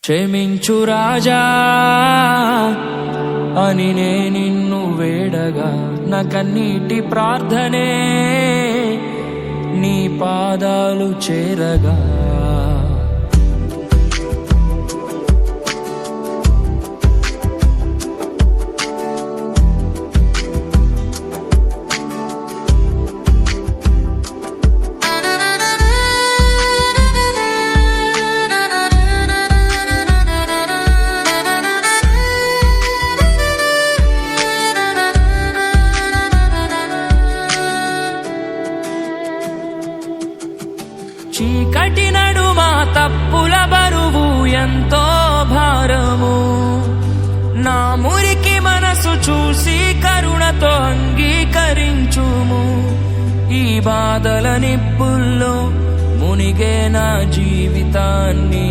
క్షమించు రాజా అని నే నిన్ను వేడగా, నా కన్నీటి ప్రార్థనే నీ పాదాలు చేరగా. చీకటి నడుమా తప్పుల బరువు ఎంతో భారము, నా మురికి మనసు చూసి కరుణతో అంగీకరించుము. ఈ బాధల నిప్పుల్లో మునిగే నా జీవితాన్ని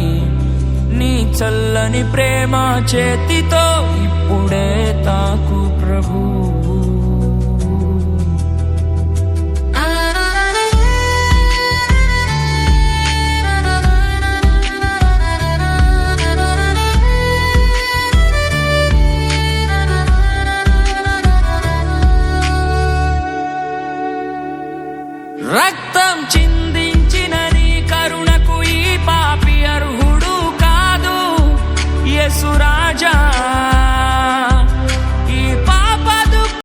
నీ చల్లని ప్రేమ చేతితో ఇప్పుడే తాకు ప్రభు.